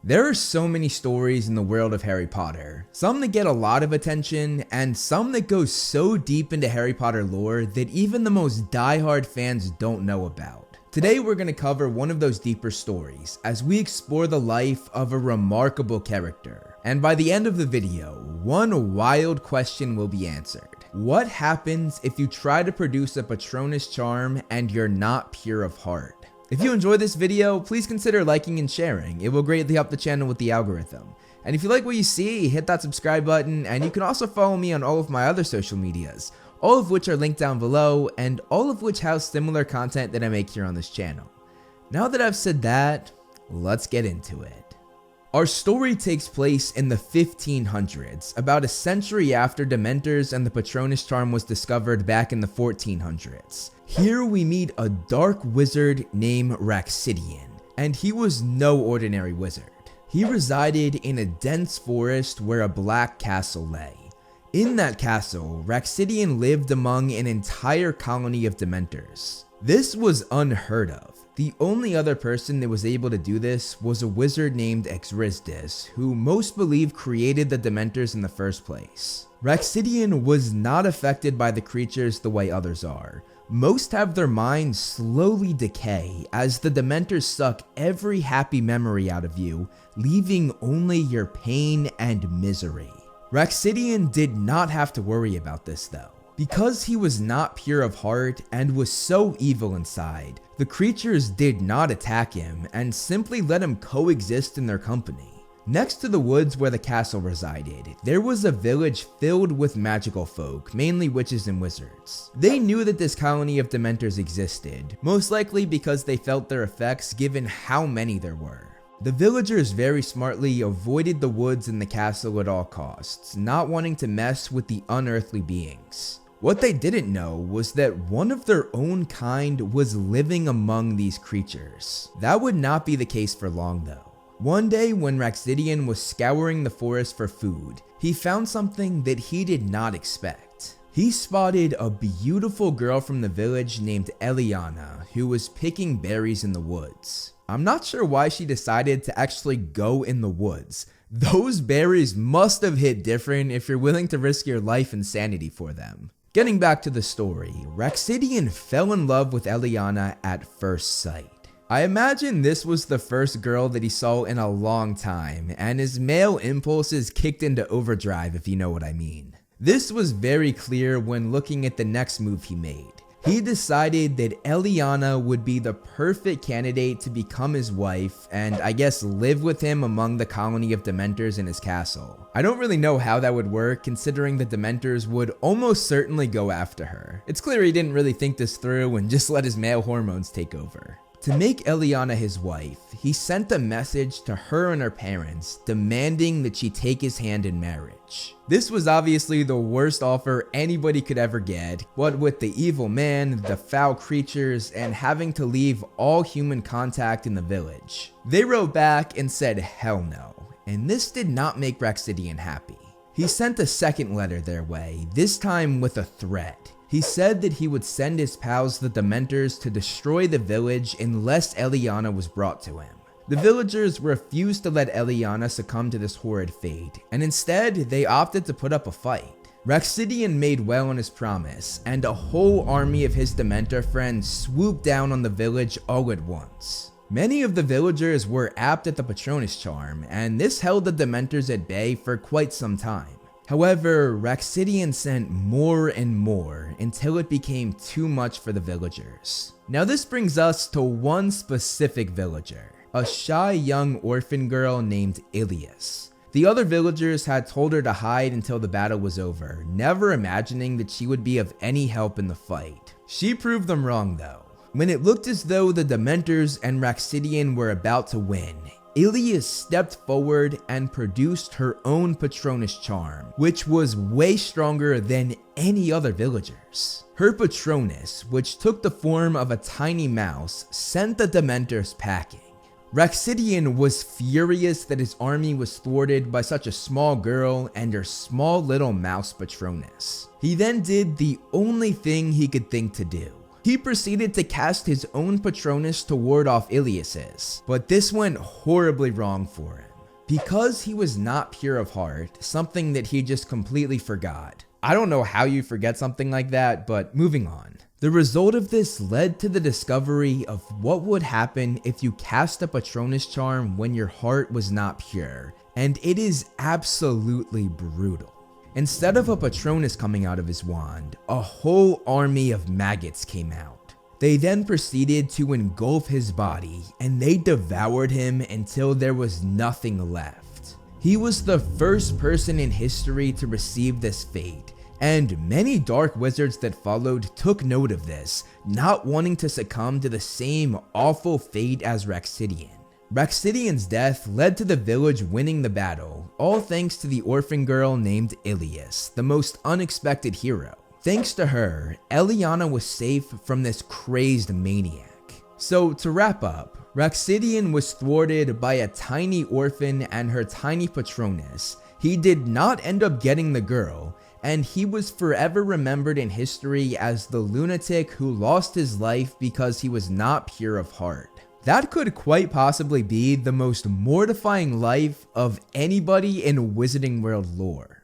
There are so many stories in the world of Harry Potter, some that get a lot of attention, and some that go so deep into Harry Potter lore that even the most diehard fans don't know about. Today we're going to cover one of those deeper stories as we explore the life of a remarkable character. And by the end of the video, one wild question will be answered. What happens if you try to produce a Patronus charm and you're not pure of heart? If you enjoyed this video, please consider liking and sharing. It will greatly help the channel with the algorithm. And if you like what you see, hit that subscribe button, and you can also follow me on all of my other social medias, all of which are linked down below, and all of which house similar content that I make here on this channel. Now that I've said that, let's get into it. Our story takes place in the 1500s, about a century after Dementors and the Patronus charm was discovered back in the 1400s. Here we meet a dark wizard named Raczidian, and he was no ordinary wizard. He resided in a dense forest where a black castle lay. In that castle, Raczidian lived among an entire colony of Dementors. This was unheard of. The only other person that was able to do this was a wizard named Raczidian, who most believe created the Dementors in the first place. Raczidian was not affected by the creatures the way others are. Most have their minds slowly decay as the Dementors suck every happy memory out of you, leaving only your pain and misery. Raczidian did not have to worry about this though. Because he was not pure of heart and was so evil inside, the creatures did not attack him and simply let him coexist in their company. Next to the woods where the castle resided, there was a village filled with magical folk, mainly witches and wizards. They knew that this colony of Dementors existed, most likely because they felt their effects given how many there were. The villagers very smartly avoided the woods and the castle at all costs, not wanting to mess with the unearthly beings. What they didn't know was that one of their own kind was living among these creatures. That would not be the case for long though. One day when Raczidian was scouring the forest for food, he found something that he did not expect. He spotted a beautiful girl from the village named Eliana who was picking berries in the woods. I'm not sure why she decided to actually go in the woods. Those berries must have hit different if you're willing to risk your life and sanity for them. Getting back to the story, Raczidian fell in love with Eliana at first sight. I imagine this was the first girl that he saw in a long time, and his male impulses kicked into overdrive if you know what I mean. This was very clear when looking at the next move he made. He decided that Eliana would be the perfect candidate to become his wife and I guess live with him among the colony of Dementors in his castle. I don't really know how that would work considering the Dementors would almost certainly go after her. It's clear he didn't really think this through and just let his male hormones take over. To make Eliana his wife, he sent a message to her and her parents demanding that she take his hand in marriage. This was obviously the worst offer anybody could ever get, what with the evil man, the foul creatures, and having to leave all human contact in the village. They wrote back and said hell no, and this did not make Raczidian happy. He sent a second letter their way, this time with a threat. He said that he would send his pals the Dementors to destroy the village unless Eliana was brought to him. The villagers refused to let Eliana succumb to this horrid fate, and instead they opted to put up a fight. Raczidian made well on his promise, and a whole army of his Dementor friends swooped down on the village all at once. Many of the villagers were apt at the Patronus charm, and this held the Dementors at bay for quite some time. However, Raczidian sent more and more until it became too much for the villagers. Now this brings us to one specific villager, a shy young orphan girl named Ilias. The other villagers had told her to hide until the battle was over, never imagining that she would be of any help in the fight. She proved them wrong though. When it looked as though the Dementors and Raczidian were about to win, Ilias stepped forward and produced her own Patronus charm, which was way stronger than any other villagers. Her Patronus, which took the form of a tiny mouse, sent the Dementors packing. Raczidian was furious that his army was thwarted by such a small girl and her small little mouse Patronus. He then did the only thing he could think to do. He proceeded to cast his own Patronus to ward off Ilias's, but this went horribly wrong for him. because he was not pure of heart, something that he just completely forgot. I don't know how you forget something like that, but moving on. The result of this led to the discovery of what would happen if you cast a Patronus charm when your heart was not pure, and it is absolutely brutal. Instead of a Patronus coming out of his wand, a whole army of maggots came out. They then proceeded to engulf his body, and they devoured him until there was nothing left. He was the first person in history to receive this fate, and many dark wizards that followed took note of this, not wanting to succumb to the same awful fate as Raczidian. Raczidian's death led to the village winning the battle, all thanks to the orphan girl named Ilias, the most unexpected hero. Thanks to her, Eliana was safe from this crazed maniac. So to wrap up, Raczidian was thwarted by a tiny orphan and her tiny Patronus. He did not end up getting the girl, and he was forever remembered in history as the lunatic who lost his life because he was not pure of heart. That could quite possibly be the most mortifying life of anybody in Wizarding World lore.